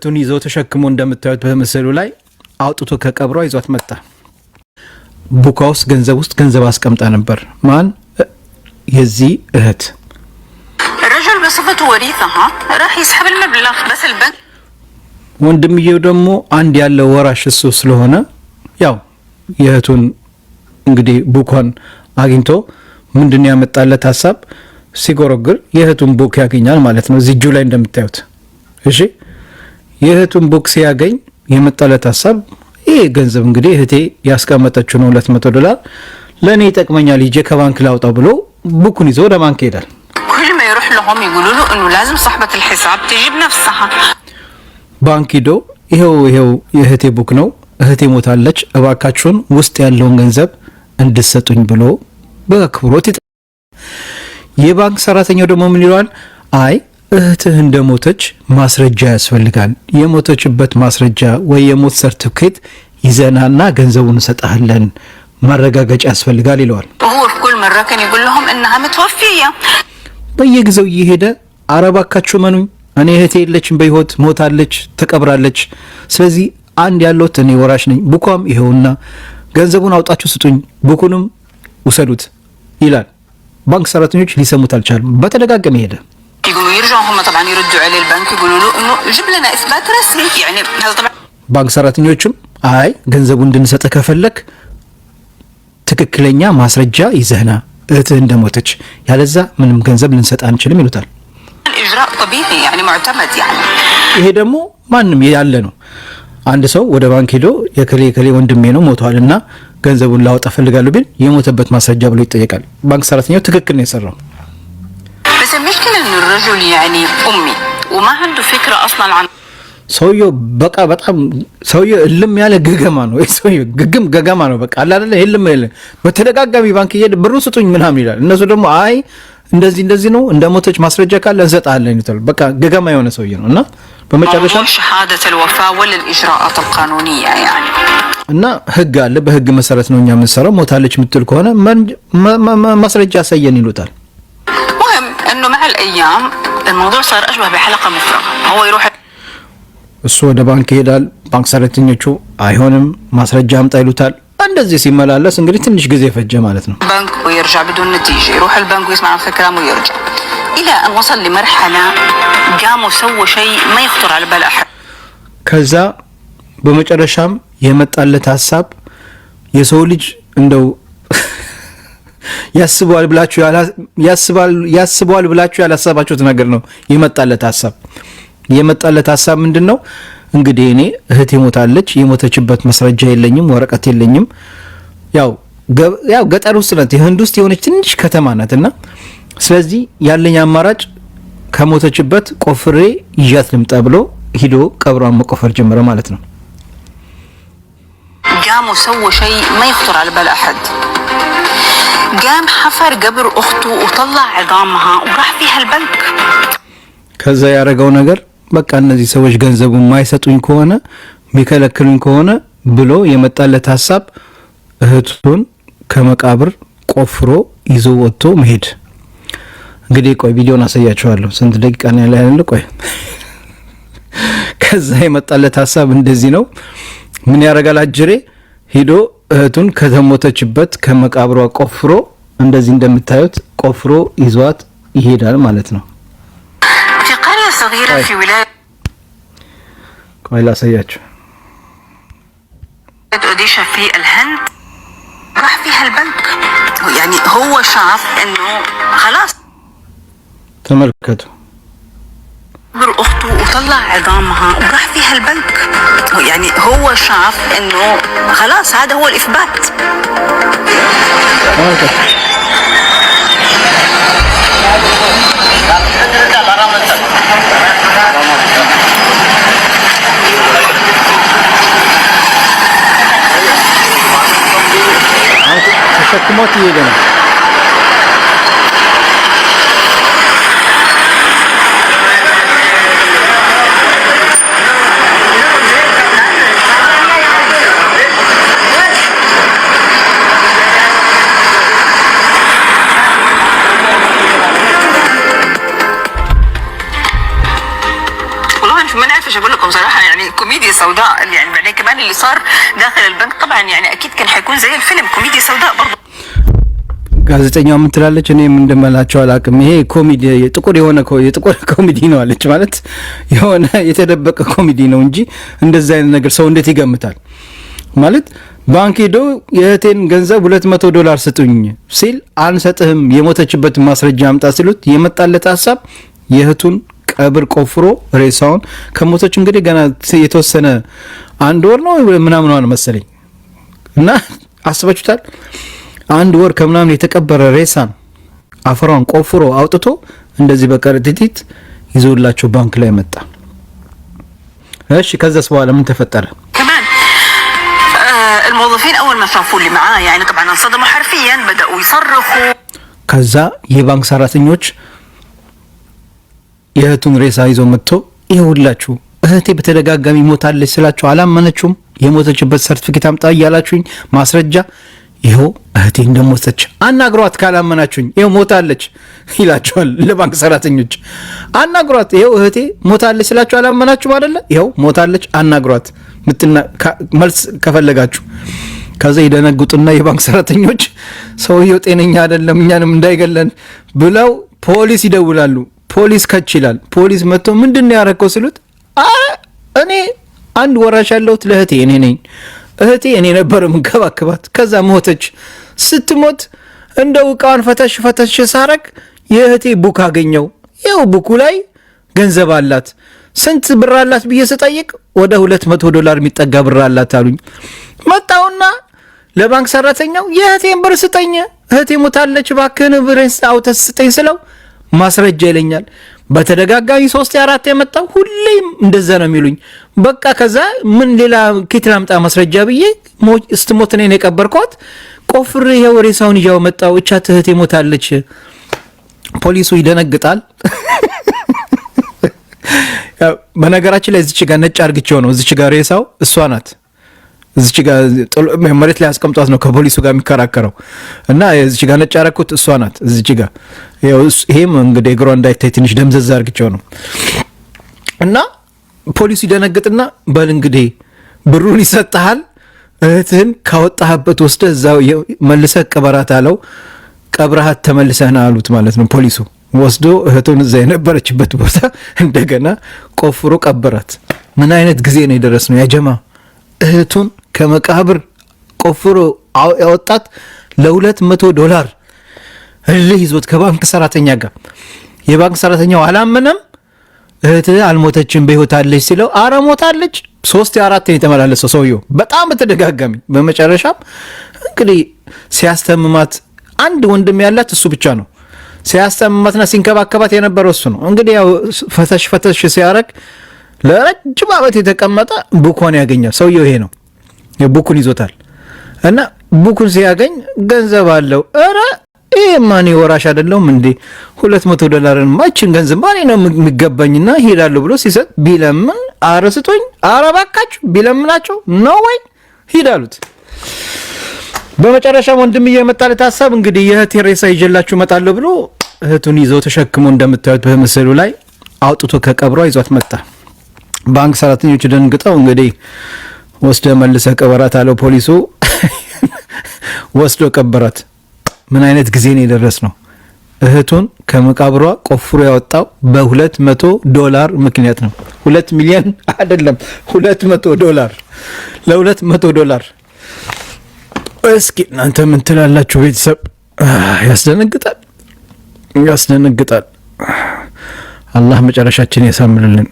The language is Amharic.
ቱን ይዞ ተሸክሞ እንደምታዩት በምስሉ ላይ አውጥቶ ከቀብሯ ይዟት መጣ። ቡካ ውስጥ ገንዘብ አስቀምጣ ነበር። ማን? የዚህ እህት الرجل بصفته وريثها راح يسحب المبلغ بس البنك ወንድምየው ደግሞ አንድ ያለ ወራሽ እሱ ስለሆነ ያው የእህቱን እንግዲህ ቡኳን አግኝቶ ምንድነው ያመጣለት ሐሳብ ሲጎረግር የእህቱን ቡክ ያገኛል ማለት ነው። እዚህ እጁ ላይ እንደምታዩት እሺ፣ የእህቱን ቡክ ሲያገኝ የመጣለት ሐሳብ ይሄ ገንዘብ እንግዲህ እህቴ ያስቀመጠችው ነው $200 ለኔ ይጠቅመኛል ይጄ ከባንክ ላውጣው ብሎ ቡኩን ይዞ ወደ ባንክ ሄዳል። كل ما يروح لهم يقولوا له انه لازم صاحبة الحساب تجيب نفسها ባንክ ሄዶ ይሄው የእህቴ ቡክ ነው እህቴ ሞታለች እባካችሁን ውስጥ ያለውን ገንዘብ እንድትሰጡኝ ብሎ በአክብሮት የባንክ ሰራተኛው ደግሞ ምን ይሏል? አይ እህትህ እንደሞተች ማስረጃ ያስፈልጋል፣ የሞተችበት ማስረጃ ወይ የሞት ሰርቲፊኬት ይዘናና ገንዘቡን እንሰጣለን ማረጋገጫ ያስፈልጋል ይለዋል። هو في كل مرة كان يقول لهم انها متوفية በየጊዜው እየሄደ አረባካችሁ መኑኝ እኔ እህቴ የለችም በህይወት ሞታለች ተቀብራለች፣ ስለዚህ አንድ ያለሁት እኔ ወራሽ ነኝ፣ ቡኳም ይሄውና ገንዘቡን አውጣችሁ ስጡኝ ቡኩንም ውሰዱት ይላል። ባንክ ሰራተኞች ሊሰሙት አልቻሉም። በተደጋጋሚ ሄደ። يقولوا يرجعوا هم طبعا يردوا عليه البنك يقولوا له انه جيب لنا اثبات رسمي يعني هذا طبعا ባንክ ሰራተኞችም አይ ገንዘቡን እንድንሰጥ ከፈለክ ትክክለኛ ማስረጃ ይዘህና እህትህ እንደሞተች ያለዛ ምንም ገንዘብ ልንሰጥ አንችልም ይሉታል። اجراء طبيعي يعني معتمد يعني ይሄ ደግሞ ማንም ያለ ነው። አንድ ሰው ወደ ባንክ ሄዶ የከሌ ወንድሜ ነው ሞቷልና ገንዘቡን ላወጣ ፈልጋለሁ ቢል የሞተበት ማስረጃ ብሎ ይጠየቃል። ባንክ ሰራተኛው ትክክል ነው የሰራው። بس المشكلة انه الرجل يعني امي وما عنده فكرة اصلا عن ሰውየው በጣም ሰውየው እልም ያለ ገገማ ነው። ሰውየው ገገማ ነው። በቃ አለ አይደል እልም ያለ በተደጋጋሚ ባንክ ይሄድ ብሩ ስጡኝ ምናምን ይላል። እነሱ ደግሞ አይ እንደዚህ ነው እንደሞተች ማስረጃ ካለ እንሰጣለን ይላል። በቃ ገገማ የሆነ ሰውዬ ነው እና በመጨረሻ شهادة الوفاة ولا الإجراءات القانونية يعني እና ህግ አለ። በህግ መሰረት ነው እኛ የምንሰራው። ሞታለች የምትል ከሆነ ማስረጃ ያሳየን ይሉታል። مهم انه مع الايام الموضوع صار اشبه بحلقة مفرغة هو يروح እሱ ወደ ባንክ ይሄዳል። ባንክ ሰራተኞቹ አይሆንም ማስረጃ አምጣ ይሉታል። እንደዚህ ሲመላለስ እንግዲህ ትንሽ ጊዜ ፈጀ ማለት ነው። البنك ويرجع بدون نتيجة يروح البنك ويسمع في كلامه ويرجع إلى أن وصل لمرحلة قام وسوى شيء ما يخطر على بال أحد ከዛ በመጨረሻም የመጣለት ሐሳብ የሰው ልጅ እንደው ያስባል ብላችሁ ያላሰባችሁት ነገር ነው የመጣለት ሐሳብ ምንድነው? እንግዲህ እኔ እህቴ ሞታለች የሞተችበት ማስረጃ የለኝም ወረቀት የለኝም ያው ገጠር ውስጥ ናት የህንድ ውስጥ የሆነች ትንሽ ከተማ ናትና ስለዚህ ያለኝ አማራጭ ከሞተችበት ቆፍሬ ይያት ልምጣ ብሎ ሂዶ ቀብሯን መቆፈር ጀመረ ማለት ነው። قام وسوى شيء ما يخطر على بال أحد قام حفر قبر أخته وطلع عظامها وراح فيها البنك ከዛ ያረጋው ነገር በቃ እነዚህ ሰዎች ገንዘቡን ማይሰጡኝ ከሆነ ሚከለክሉኝ ከሆነ ብሎ የመጣለት ሐሳብ እህቱን ከመቃብር ቆፍሮ ይዞ ወጥቶ መሄድ። እንግዲህ ቆይ ቪዲዮን አሳያችኋለሁ። ስንት ደቂቃ ነው ያለው? ቆይ ከዛ የመጣለት ሐሳብ እንደዚህ ነው። ምን ያረጋል? አጅሬ ሂዶ እህቱን ከተሞተችበት ከመቃብሯ ቆፍሮ እንደዚህ እንደምታዩት ቆፍሮ ይዟት ይሄዳል ማለት ነው። في قرية صغيرة في ولاية ቆይ ላሳያችሁ። أوديشا في الهند راح فيها البنك يعني هو شاف انه خلاص ተመልከቱ። قبر اخته وطلع عظامها وراح فيها البنك يعني هو شاف انه خلاص هذا هو الاثبات ተሸክሞት ይሄደ ነው። والله مش ما نعرفش اقول لكم بصراحه يعني كوميديا سوداء يعني. بعدين كمان اللي صار داخل البنك طبعا يعني اكيد كان حيكون زي الفيلم كوميديا سوداء برضه. ጋዜጠኛው ምን ትላለች? እኔም እንደማላቸው አላቅም። ይሄ ኮሜዲ የጥቁር ኮሜዲ ነው አለች። ማለት የሆነ የተደበቀ ኮሜዲ ነው እንጂ እንደዛ አይነት ነገር ሰው እንዴት ይገምታል? ማለት ባንክ ሄዶ የእህቴን ገንዘብ $200 ስጡኝ ሲል አንሰጥህም የሞተችበት ማስረጃ አምጣ ሲሉት የመጣለት ሐሳብ የእህቱን ቀብር ቆፍሮ ሬሳውን ከሞተች እንግዲህ ገና የተወሰነ አንድ ወር ነው ምናምን ነው መሰለኝ እና አስባችሁታል? አንድ ወር ከምናምን የተቀበረ ሬሳን አፈሯን ቆፍሮ አውጥቶ እንደዚህ በከረጢት ይዞላቸው ባንክ ላይ መጣ። እሺ ከዛስ በኋላ ምን ተፈጠረ? كمان الموظفين اول ما شافوا اللي معاه يعني طبعا انصدموا حرفيا بداوا يصرخوا. ከዛ የባንክ ሰራተኞች የእህቱን ሬሳ ይዞ መጥቶ ይኸውላችሁ እህቴ በተደጋጋሚ ሞታለች ስላችሁ አላመነችውም፣ የሞተችበት ሰርቲፊኬት አምጣ እያላችሁኝ ማስረጃ ይኸው እህቴ እንደሞተች አናግሯት፣ ካላመናችሁኝ ይኸው ሞታለች ይላቸዋል ለባንክ ሰራተኞች። አናግሯት፣ ይኸው እህቴ ሞታለች ስላችሁ አላመናችሁም አይደለ? ይኸው ሞታለች፣ አናግሯት መልስ ከፈለጋችሁ። ከዛ ይደነግጡና የባንክ ሰራተኞች ሰውየው ጤነኛ አይደለም እኛንም እንዳይገለን ብለው ፖሊስ ይደውላሉ። ፖሊስ ከች ይላል። ፖሊስ መጥቶ ምንድነው ያረከው ሲሉት እኔ አንድ ወራሽ ያለሁት ለእህቴ እኔ ነኝ፣ እህቴ እኔ ነበር ምንከባከባት፣ ከዛ ሞተች። ስትሞት እንደው ዕቃዋን ፈተሽ ሳረግ የእህቴ ቡክ አገኘው። ይኸው ቡኩ ላይ ገንዘብ አላት። ስንት ብር አላት ብዬ ስጠይቅ ወደ $200 የሚጠጋ ብር አላት አሉኝ። መጣውና ለባንክ ሰራተኛው የእህቴን ብር ስጠኝ፣ እህቴ ሞታለች፣ እባክህን ብሬን አውጥተህ ስጠኝ ስለው ማስረጃ ይለኛል። በተደጋጋሚ 3-4 የመጣው ሁሌም እንደዛ ነው የሚሉኝ። በቃ ከዛ ምን ሌላ ኬት ላምጣ ማስረጃ ብዬ ስትሞት እኔ የቀበርኳት ቆፍሬ ይሄው ሬሳውን ይዤው መጣው፣ እቻት እህቴ ሞታለች። ፖሊሱ ይደነግጣል። በነገራችን ላይ እዚች ጋር ነጭ አርግቼው ነው እዚች ጋር ሬሳው እሷ ናት። እዚች ጋር መሬት ላይ አስቀምጧት ነው ከፖሊሱ ጋር የሚከራከረው እና እዚች ጋር ነጭ አረኩት እሷ ናት። እዚች ጋር ይሄም እንግዲህ እግሯ እንዳይታይ ትንሽ ደምዘዝ አርግቼው ነው እና ፖሊሱ ይደነግጥና በል እንግዲህ ብሩን ይሰጥሃል፣ እህትህን ካወጣህበት ወስደህ እዛው መልሰህ ቀበራት አለው። ቀብረሃት ተመልሰህና አሉት ማለት ነው። ፖሊሱ ወስዶ እህቱን እዛ የነበረችበት ቦታ እንደገና ቆፍሮ ቀበራት። ምን አይነት ጊዜ ነው የደረስነው ያ ጀማ? እህቱን ከመቃብር ቆፍሮ ያወጣት $200 እልህ ይዞት ከባንክ ሰራተኛ ጋር። የባንክ ሰራተኛው አላመነም። እህትህ አልሞተችም በህይወት አለች ሲለው አረ ሞታለች። 3-4 የተመላለሰው ሰውየው በጣም በተደጋጋሚ። በመጨረሻም እንግዲህ ሲያስተምማት አንድ ወንድም ያላት እሱ ብቻ ነው። ሲያስተምማትና ሲንከባከባት የነበረው እሱ ነው። እንግዲህ ያው ፈተሽ ሲያረግ ለረጅም ዓመት የተቀመጠ ቡኮን ያገኛል። ሰውየው ይሄ ነው የቡኩን ይዞታል። እና ቡኩን ሲያገኝ ገንዘብ አለው። ኧረ ይሄ ማን ወራሽ አይደለም እንዴ? $200 ማችን ገንዘብ ማን ነው የሚገባኝና ሄዳለሁ ብሎ ሲሰጥ ቢለምን አረስቶኝ አረባካችሁ ቢለምናቸው ነው ወይ ሂዳሉት። በመጨረሻ ወንድምዬ የመጣለት ሐሳብ እንግዲህ የእህቴ ሬሳ ይዤላችሁ እመጣለሁ ብሎ እህቱን ይዞ ተሸክሞ እንደምታዩት በምስሉ ላይ አውጥቶ ከቀብሯ ይዟት መጣ። ባንክ ሰራተኞች ደንግጠው እንግዲህ ወስደ መልሰ ቀበራት አለው ፖሊሱ። ወስዶ ቀበራት። ምን አይነት ጊዜ ነው የደረስነው? እህቱን ከመቃብሯ ቆፍሮ ያወጣው $200 ምክንያት ነው። 2 ሚሊዮን አይደለም $200 ለ$200። እስኪ እናንተ ምን ትላላችሁ ቤተሰብ? ያስደነግጣል፣ ያስደነግጣል። አላህ መጨረሻችን ያሳምርልን።